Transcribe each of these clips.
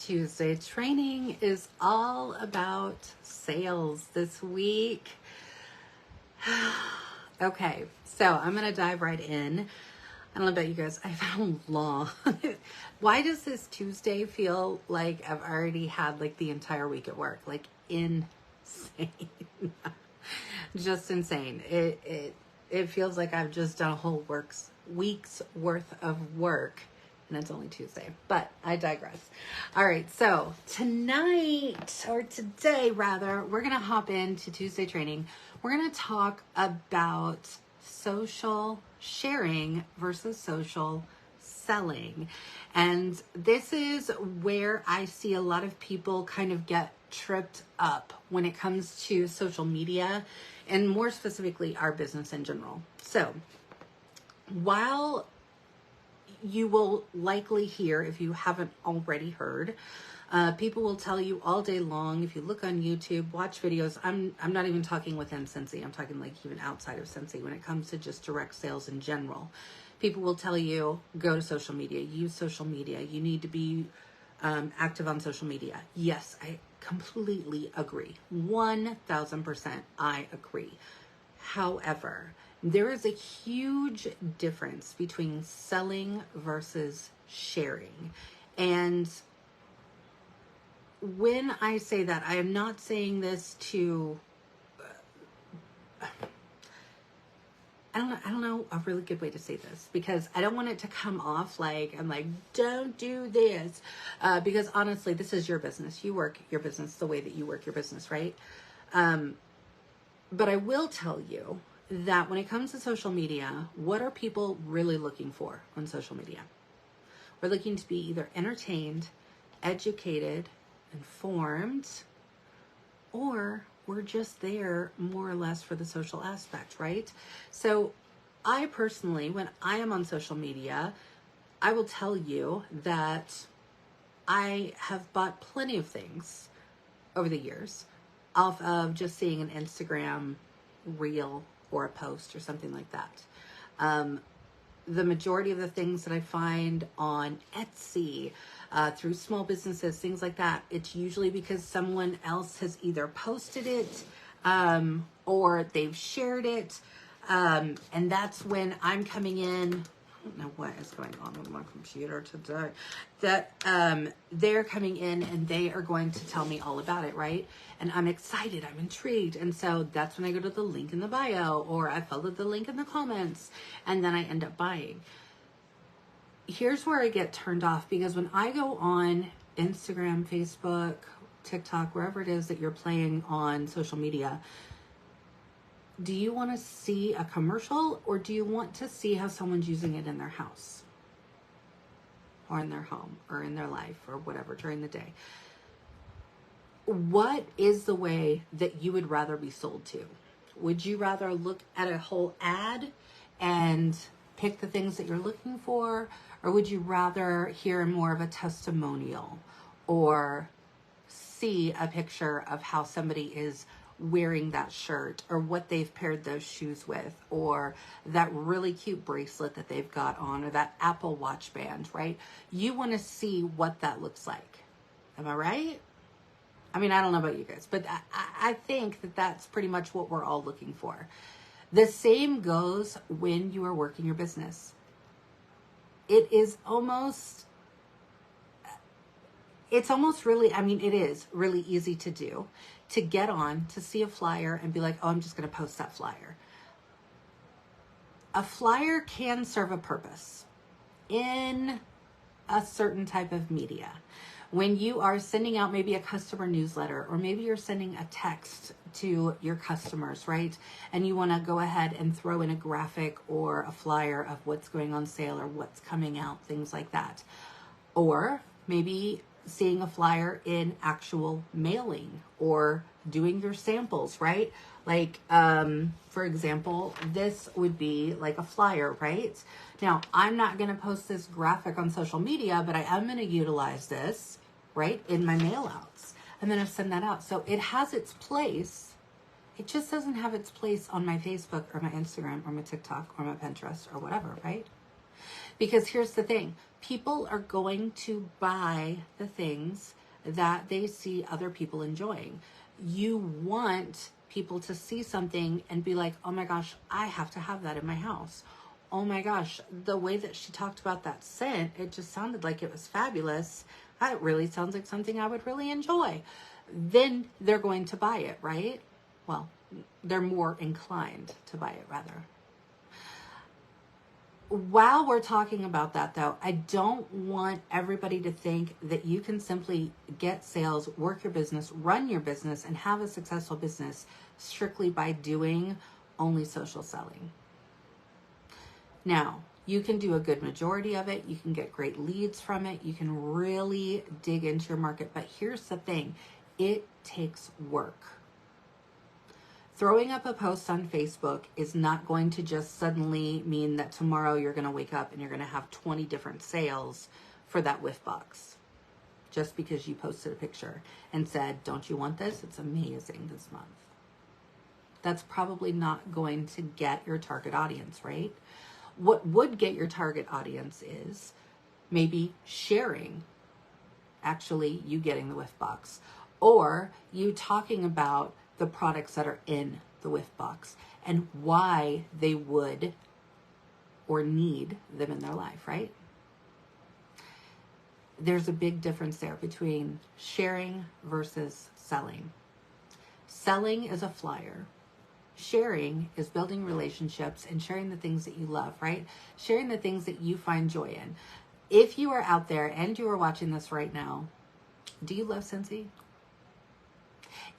Tuesday training is all about sales this week. Okay, so I'm going to dive right in. I don't know about you guys. I've had a long... Why does this Tuesday feel like I've already had like the entire week at work? Like insane. Just insane. It feels like I've just done a whole week's worth of work. And it's only Tuesday, but I digress. All right, so tonight, or today rather, we're going to hop into Tuesday training. We're going to talk about social sharing versus social selling. And this is where I see a lot of people kind of get tripped up when it comes to social media and more specifically our business in general. So while you will likely hear, if you haven't already heard, people will tell you all day long, if you look on YouTube, watch videos, I'm not even talking within Scentsy, I'm talking like even outside of Scentsy when it comes to just direct sales in general. People will tell you, go to social media, use social media, you need to be active on social media. Yes, I completely agree. 1000% I agree. However, there is a huge difference between selling versus sharing. And when I say that, I am not saying this to, I don't know a really good way to say this, because I don't want it to come off like I'm like, don't do this. Because honestly, this is your business. You work your business the way that you work your business, right? But I will tell you that when it comes to social media, what are people really looking for on social media? We're looking to be either entertained, educated, informed, or we're just there more or less for the social aspect, right? So I personally, when I am on social media, I will tell you that I have bought plenty of things over the years off of just seeing an Instagram reel or a post or something like that. The majority of the things that I find on Etsy, through small businesses, things like that, it's usually because someone else has either posted it or they've shared it. And that's when I'm coming in. I don't know what is going on with my computer today. That they're coming in and they are going to tell me all about it, right? And I'm excited, I'm intrigued. And so that's when I go to the link in the bio, or I follow the link in the comments, and then I end up buying. Here's where I get turned off, because when I go on Instagram, Facebook, TikTok, wherever it is that you're playing on social media, do you want to see a commercial, or do you want to see how someone's using it in their house or in their home or in their life or whatever during the day? What is the way that you would rather be sold to? Would you rather look at a whole ad and pick the things that you're looking for, or would you rather hear more of a testimonial or see a picture of how somebody is wearing that shirt, or what they've paired those shoes with, or that really cute bracelet that they've got on, or that Apple Watch band, right? You want to see what that looks like. Am I right? I mean, I don't know about you guys, but I think that that's pretty much what we're all looking for. The same goes when you are working your business. It is almost really, I mean, it is really easy to do, to get on, to see a flyer and be like, oh, I'm just going to post that flyer. A flyer can serve a purpose in a certain type of media. When you are sending out maybe a customer newsletter, or maybe you're sending a text to your customers, right? And you want to go ahead and throw in a graphic or a flyer of what's going on sale or what's coming out, things like that. Or maybe seeing a flyer in actual mailing, or doing your samples, right? Like, for example, this would be like a flyer, right? Now, I'm not going to post this graphic on social media, but I am going to utilize this, right, in my mail outs. I'm going to send that out. So it has its place. It just doesn't have its place on my Facebook or my Instagram or my TikTok or my Pinterest or whatever, right? Because here's the thing, people are going to buy the things that they see other people enjoying. You want people to see something and be like, oh my gosh, I have to have that in my house. Oh my gosh, the way that she talked about that scent, it just sounded like it was fabulous. That really sounds like something I would really enjoy. Then they're going to buy it, right? Well, they're more inclined to buy it, rather. While we're talking about that, though, I don't want everybody to think that you can simply get sales, work your business, run your business, and have a successful business strictly by doing only social selling. Now, you can do a good majority of it. You can get great leads from it. You can really dig into your market. But here's the thing. It takes work. Throwing up a post on Facebook is not going to just suddenly mean that tomorrow you're going to wake up and you're going to have 20 different sales for that whiff box. Just because you posted a picture and said, don't you want this? It's amazing this month. That's probably not going to get your target audience, right? What would get your target audience is maybe sharing, actually you getting the whiff box, or you talking about the products that are in the whiff box and why they would or need them in their life, right? There's a big difference there between sharing versus selling. Selling is a flyer. Sharing is building relationships and sharing the things that you love, right? Sharing the things that you find joy in. If you are out there and you are watching this right now, do you love Scentsy?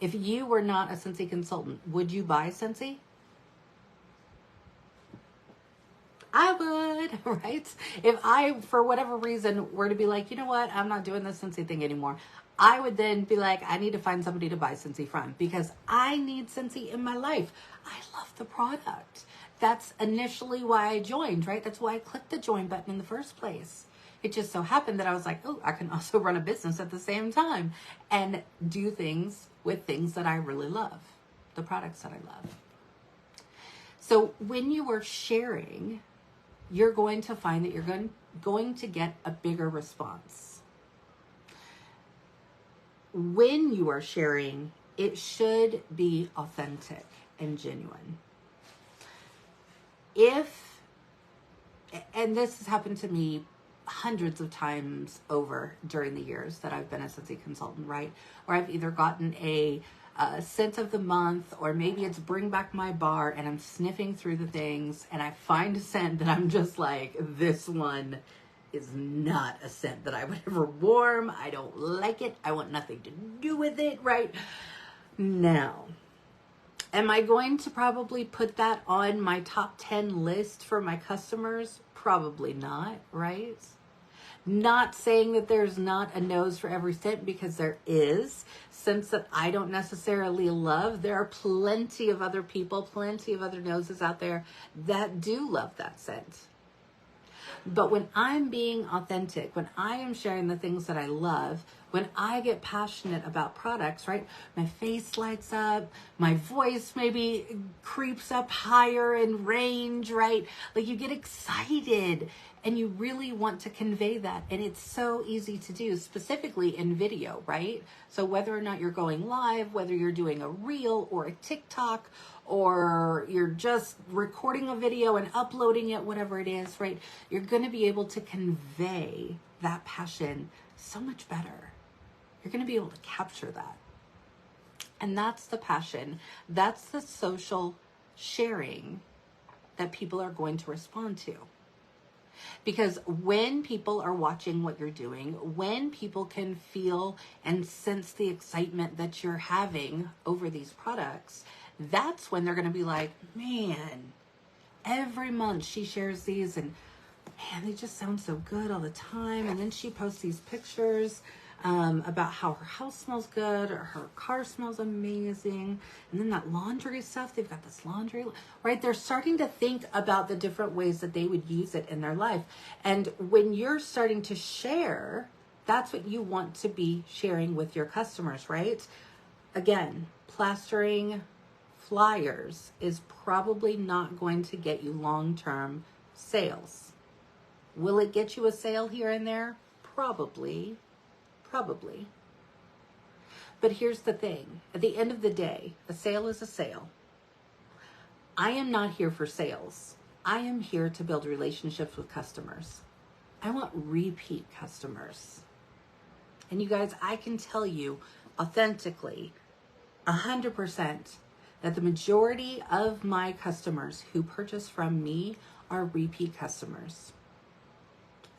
If you were not a Scentsy consultant, would you buy Scentsy? I would, right? If I, for whatever reason, were to be like, you know what, I'm not doing this Scentsy thing anymore, I would then be like, I need to find somebody to buy Scentsy from because I need Scentsy in my life. I love the product. That's initially why I joined, right? That's why I clicked the join button in the first place. It just so happened that I was like, oh, I can also run a business at the same time and do things with things that I really love, the products that I love. So when you are sharing, you're going to find that you're going to get a bigger response. When you are sharing, it should be authentic and genuine. And this has happened to me hundreds of times over during the years that I've been a Scentsy consultant, right? Where I've either gotten a scent of the month, or maybe it's bring back my bar, and I'm sniffing through the things and I find a scent that I'm just like, this one is not a scent that I would ever warm. I don't like it. I want nothing to do with it, right? Now, am I going to probably put that on my top 10 list for my customers? Probably not, right? Not saying that there's not a nose for every scent, because there is. Scents that I don't necessarily love, there are plenty of other people, plenty of other noses out there that do love that scent. But when I'm being authentic, when I am sharing the things that I love, when I get passionate about products, right? My face lights up, my voice maybe creeps up higher in range, right? Like you get excited and you really want to convey that. And it's so easy to do, specifically in video, right? So whether or not you're going live, whether you're doing a reel or a TikTok, or you're just recording a video and uploading it, whatever it is, right? You're going to be able to convey that passion so much better. You're going to be able to capture that. And that's the passion. That's the social sharing that people are going to respond to. Because when people are watching what you're doing, when people can feel and sense the excitement that you're having over these products, that's when they're going to be like, man, every month she shares these and man, they just sound so good all the time. And then she posts these pictures about how her house smells good or her car smells amazing. And then that laundry stuff, they've got this laundry, right? They're starting to think about the different ways that they would use it in their life. And when you're starting to share, that's what you want to be sharing with your customers, right? Again, plastering flyers is probably not going to get you long-term sales. Will it get you a sale here and there? Probably. Probably. But here's the thing. At the end of the day, a sale is a sale. I am not here for sales. I am here to build relationships with customers. I want repeat customers. And you guys, I can tell you authentically, 100%, that the majority of my customers who purchase from me are repeat customers.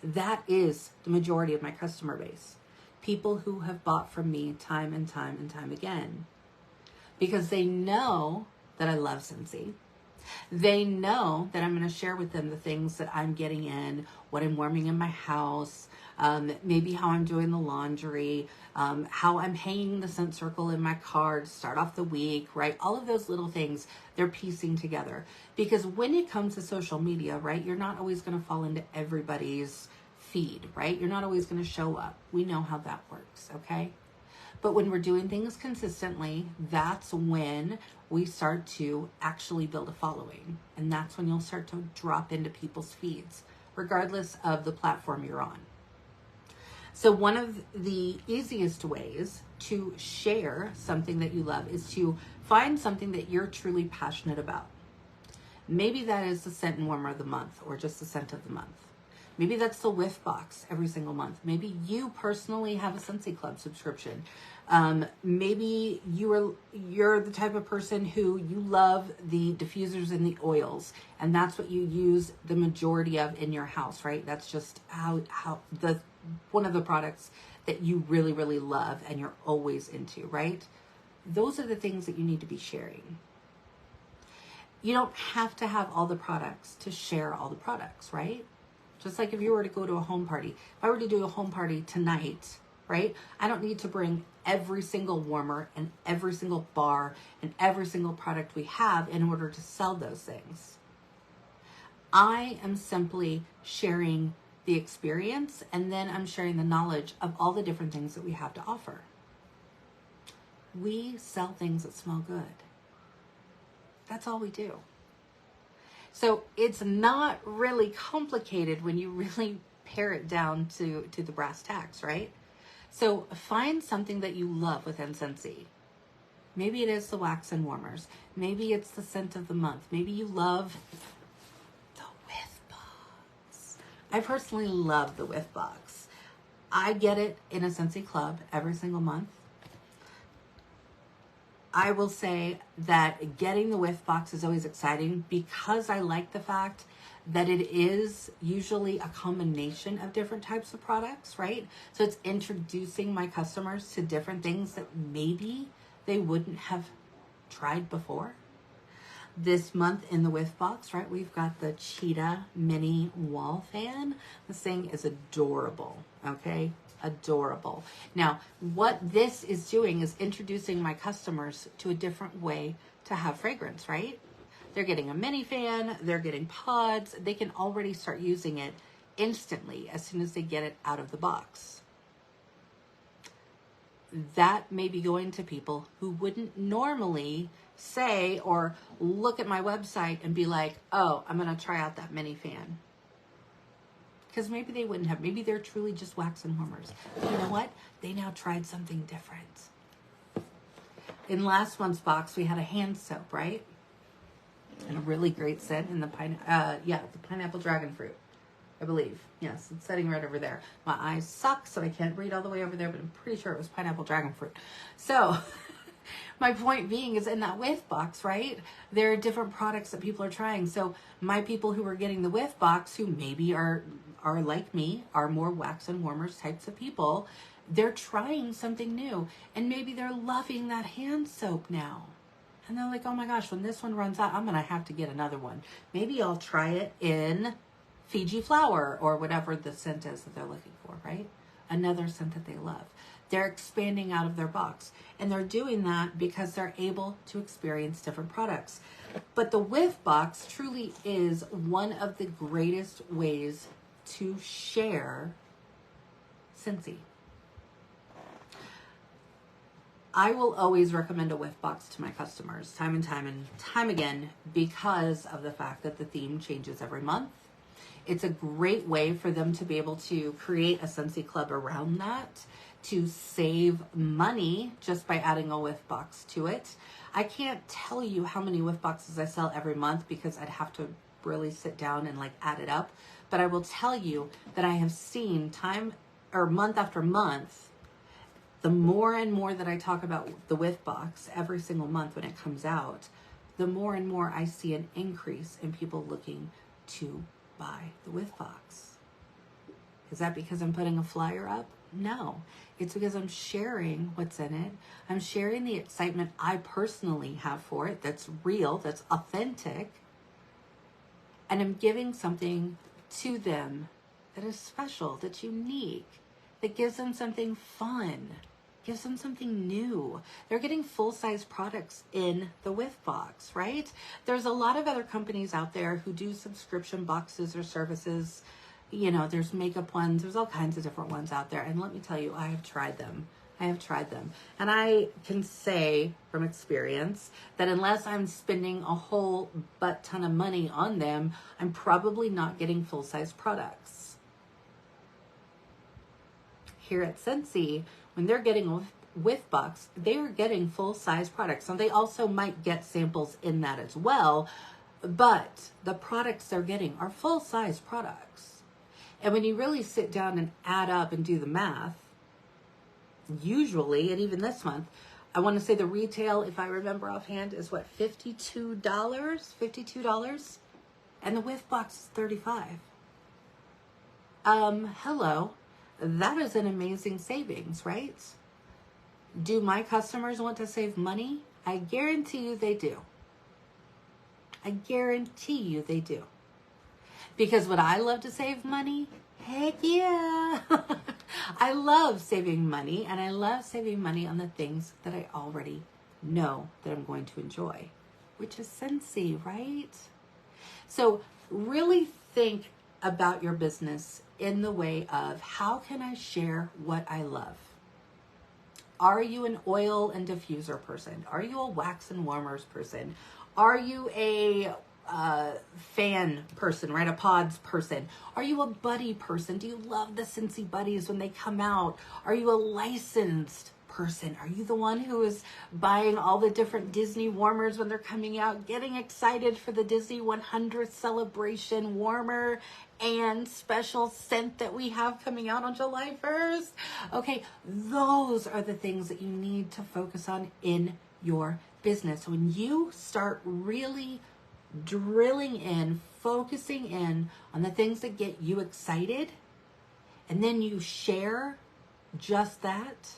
That is the majority of my customer base. People who have bought from me time and time and time again. Because they know that I love Scentsy. They know that I'm going to share with them the things that I'm getting in, what I'm warming in my house, maybe how I'm doing the laundry, how I'm hanging the scent circle in my car to start off the week, right? All of those little things they're piecing together. Because when it comes to social media, right, you're not always going to fall into everybody's feed, right? You're not always going to show up. We know how that works, okay? But when we're doing things consistently, that's when we start to actually build a following. And that's when you'll start to drop into people's feeds, regardless of the platform you're on. So one of the easiest ways to share something that you love is to find something that you're truly passionate about. Maybe that is the scent and warmer of the month, or just the scent of the month. Maybe that's the whiff box every single month. Maybe you personally have a Scentsy Club subscription. Maybe you're the type of person who you love the diffusers and the oils, and that's what you use the majority of in your house, right? That's just how one of the products that you really, really love and you're always into, right? Those are the things that you need to be sharing. You don't have to have all the products to share all the products, right? Just like if you were to go to a home party. If I were to do a home party tonight, right? I don't need to bring every single warmer and every single bar and every single product we have in order to sell those things. I am simply sharing the experience, and then I'm sharing the knowledge of all the different things that we have to offer. We sell things that smell good. That's all we do. So it's not really complicated when you really pare it down to the brass tacks, right? So find something that you love within Scentsy. Maybe it is the wax and warmers. Maybe it's the scent of the month. Maybe you love the whiff box. I personally love the whiff box. I get it in a Scentsy Club every single month. I will say that getting the whiff box is always exciting because I like the fact that it is usually a combination of different types of products, right? So it's introducing my customers to different things that maybe they wouldn't have tried before. This month in the whiff box, right, we've got the Cheetah Mini Wall Fan. This thing is adorable, okay? Adorable. Now, what this is doing is introducing my customers to a different way to have fragrance, right? They're getting a mini fan, they're getting pods, they can already start using it instantly as soon as they get it out of the box. That may be going to people who wouldn't normally say or look at my website and be like, oh, I'm going to try out that mini fan. Because maybe they wouldn't have. Maybe they're truly just wax and warmers. But you know what? They now tried something different. In last month's box, we had a hand soap, right? And a really great scent in the the pineapple dragon fruit, I believe. Yes, it's sitting right over there. My eyes suck, so I can't read all the way over there, but I'm pretty sure it was pineapple dragon fruit. So my point being is in that whiff box, right? There are different products that people are trying. So my people who are getting the whiff box, who maybe are like me, are more wax and warmers types of people, they're trying something new. And maybe they're loving that hand soap now. And they're like, oh my gosh, when this one runs out, I'm going to have to get another one. Maybe I'll try it in Fiji flower or whatever the scent is that they're looking for, right? Another scent that they love. They're expanding out of their box. And they're doing that because they're able to experience different products. But the whiff box truly is one of the greatest ways to share Scentsy. I will always recommend a whiff box to my customers time and time again because of the fact that the theme changes every month. It's a great way for them to be able to create a Scentsy club around that, to save money just by adding a whiff box to it. I can't tell you how many whiff boxes I sell every month because I'd have to really sit down and like add it up. But I will tell you that I have seen time or month after month, the more and more that I talk about the whiff box every single month when it comes out, the more and more I see an increase in people looking to buy the whiff box. Is that because I'm putting a flyer up? No, it's because I'm sharing what's in it. I'm sharing the excitement I personally have for it that's real, that's authentic, and I'm giving something to them that is special, that's unique, that gives them something fun, gives them something new. They're getting full-size products in the whiff box, right? There's a lot of other companies out there who do subscription boxes or services. You know, there's makeup ones, there's all kinds of different ones out there. And let me tell you, I have tried them. And I can say from experience that unless I'm spending a whole butt ton of money on them, I'm probably not getting full-size products. Here at Scentsy, when they're getting a whiff box, they're getting full-size products. So they also might get samples in that as well, but the products they're getting are full-size products. And when you really sit down and add up and do the math, usually, and even this month, I want to say the retail, if I remember offhand, is what, $52? $52? And the whiff box is $35. Hello. That is an amazing savings, right? Do my customers want to save money? I guarantee you they do. I guarantee you they do. Because would I love to save money? Heck yeah. I love saving money, and I love saving money on the things that I already know that I'm going to enjoy, which is Scentsy, right? So really think about your business in the way of, how can I share what I love? Are you an oil and diffuser person? Are you a wax and warmers person? Are you a fan person, right? A pods person? Are you a buddy person? Do you love the Scentsy buddies when they come out? Are you a licensed person? Are you the one who is buying all the different Disney warmers when they're coming out, getting excited for the Disney 100th celebration warmer and special scent that we have coming out on July 1st? Okay, those are the things that you need to focus on in your business. When you start really drilling in, focusing in on the things that get you excited, and then you share just that,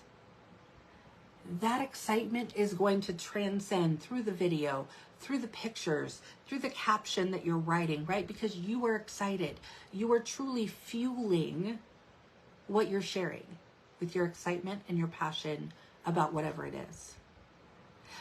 that excitement is going to transcend through the video, through the pictures, through the caption that you're writing, right? Because you are excited. You are truly fueling what you're sharing with your excitement and your passion about whatever it is.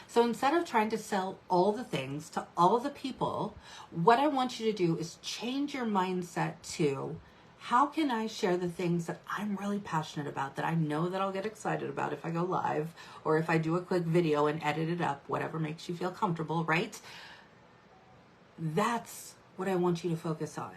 So instead of trying to sell all the things to all the people, what I want you to do is change your mindset to, how can I share the things that I'm really passionate about, that I know that I'll get excited about if I go live, or if I do a quick video and edit it up, whatever makes you feel comfortable, right? That's what I want you to focus on.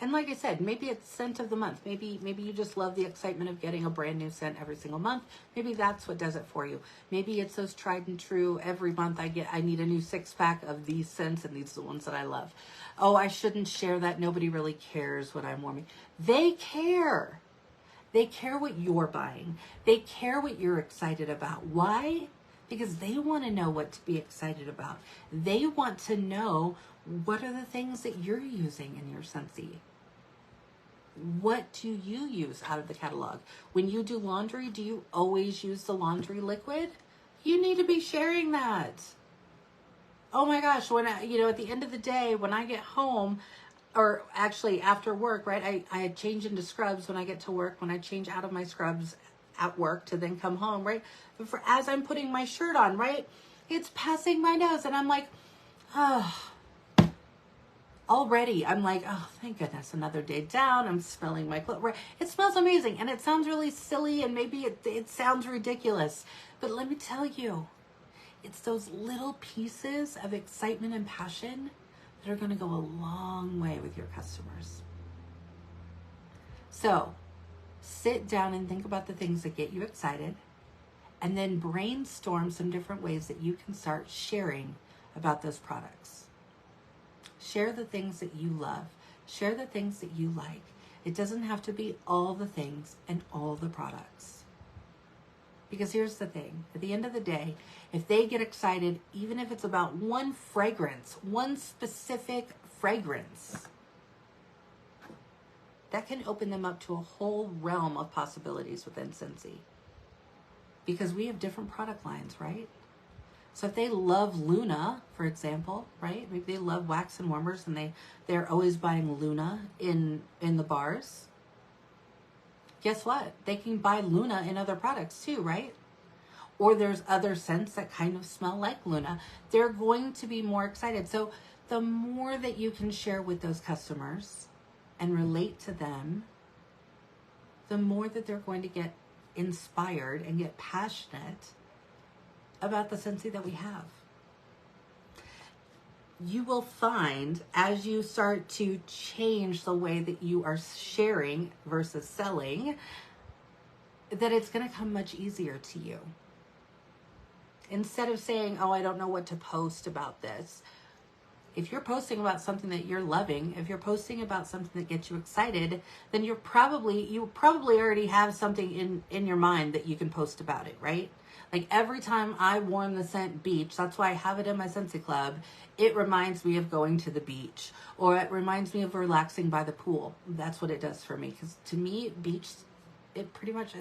And like I said, maybe it's scent of the month. Maybe you just love the excitement of getting a brand new scent every single month. Maybe that's what does it for you. Maybe it's those tried and true. Every month I need a new 6-pack of these scents, and these are the ones that I love. Oh, I shouldn't share that. Nobody really cares what I'm warming. They care. They care what you're buying. They care what you're excited about. Why? Because they want to know what to be excited about. They want to know, what are the things that you're using in your Scentsy? What do you use out of the catalog? When you do laundry, do you always use the laundry liquid? You need to be sharing that. Oh my gosh, when at the end of the day, when I get home, or actually after work, right? I change into scrubs when I get to work, when I change out of my scrubs at work to then come home, right? As I'm putting my shirt on, right? It's passing my nose, and I'm like, oh. Already, I'm like, oh, thank goodness, another day down. I'm smelling my clothes. It smells amazing, and it sounds really silly, and maybe it sounds ridiculous. But let me tell you, it's those little pieces of excitement and passion that are going to go a long way with your customers. So sit down and think about the things that get you excited, and then brainstorm some different ways that you can start sharing about those products. Share the things that you love. Share the things that you like. It doesn't have to be all the things and all the products. Because here's the thing, at the end of the day, if they get excited, even if it's about one fragrance, one specific fragrance, that can open them up to a whole realm of possibilities within Scentsy. Because we have different product lines, right? So if they love Luna, for example, right? Maybe they love wax and warmers and they're always buying Luna in the bars. Guess what? They can buy Luna in other products too, right? Or there's other scents that kind of smell like Luna. They're going to be more excited. So the more that you can share with those customers and relate to them, the more that they're going to get inspired and get passionate about the Scentsy that we have. You will find as you start to change the way that you are sharing versus selling, that it's going to come much easier to you. Instead of saying, oh, I don't know what to post about this. If you're posting about something that you're loving, if you're posting about something that gets you excited, then you probably already have something in your mind that you can post about it, right? Like every time I warm the scent beach, that's why I have it in my Scentsy Club, it reminds me of going to the beach, or it reminds me of relaxing by the pool. That's what it does for me. Because to me, beach, it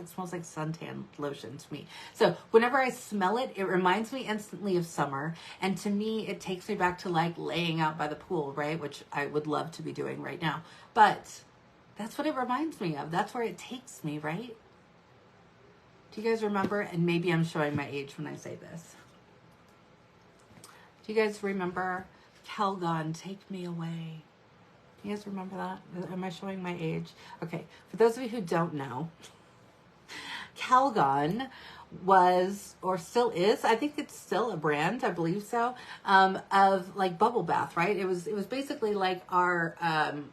smells like suntan lotion to me. So whenever I smell it, it reminds me instantly of summer. And to me, it takes me back to like laying out by the pool, right? Which I would love to be doing right now. But that's what it reminds me of. That's where it takes me, right? Do you guys remember? And maybe I'm showing my age when I say this. Do you guys remember Calgon, Take Me Away? Do you guys remember that? Am I showing my age? Okay, for those of you who don't know, Calgon was, or still is, I think it's still a brand, I believe so, of like bubble bath, right? It was basically like our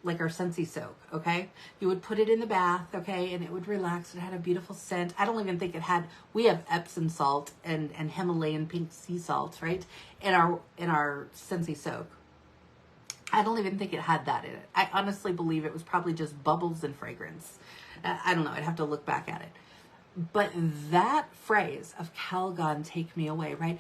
Scentsy soak, okay? You would put it in the bath, okay, and it would relax. It had a beautiful scent. I don't even think it had, we have Epsom salt and Himalayan pink sea salt, right? In our Scentsy soak. I don't even think it had that in it. I honestly believe it was probably just bubbles and fragrance. I don't know. I'd have to look back at it. But that phrase of Calgon, take me away, right?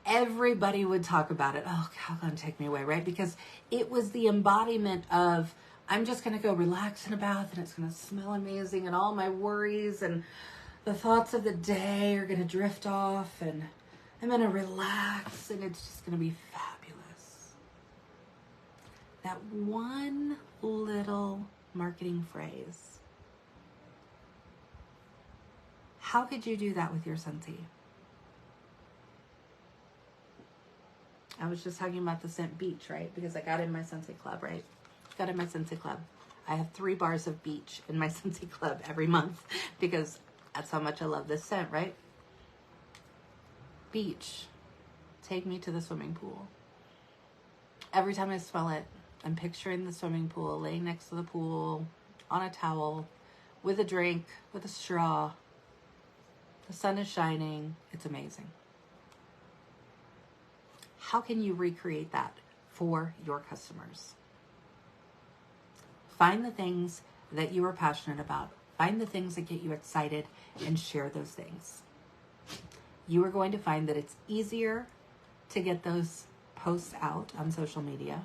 Everybody would talk about it. Oh, Calgon, take me away, right? Because it was the embodiment of, I'm just going to go relax in a bath and it's going to smell amazing and all my worries and the thoughts of the day are going to drift off and I'm going to relax and it's just going to be fabulous. That one little marketing phrase. How could you do that with your Scentsy? I was just talking about the scent beach, right? Because I got in my Scentsy Club, right? Got in my Scentsy Club. I have 3 bars of beach in my Scentsy Club every month because that's how much I love this scent, right? Beach. Take me to the swimming pool. Every time I smell it, I'm picturing the swimming pool, laying next to the pool, on a towel, with a drink, with a straw. The sun is shining. It's amazing. How can you recreate that for your customers? Find the things that you are passionate about. Find the things that get you excited and share those things. You are going to find that it's easier to get those posts out on social media.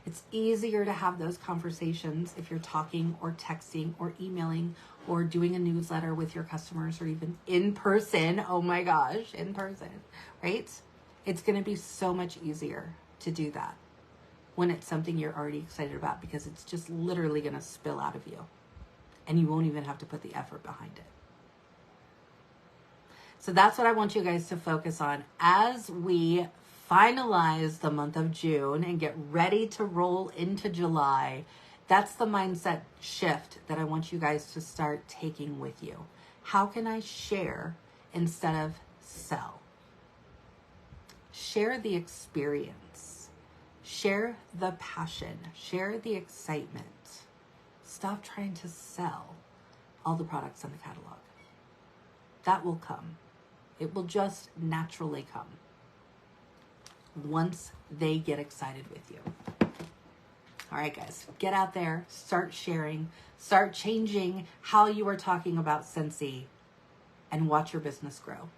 It's easier to have those conversations if you're talking or texting or emailing or doing a newsletter with your customers or even in person. Oh my gosh, in person, right? It's going to be so much easier to do that when it's something you're already excited about because it's just literally going to spill out of you and you won't even have to put the effort behind it. So that's what I want you guys to focus on as we finalize the month of June and get ready to roll into July. That's the mindset shift that I want you guys to start taking with you. How can I share instead of sell? Share the experience. Share the passion. Share the excitement. Stop trying to sell all the products in the catalog. That will come. It will just naturally come once they get excited with you. All right, guys, get out there, start sharing, start changing how you are talking about Scentsy, and watch your business grow.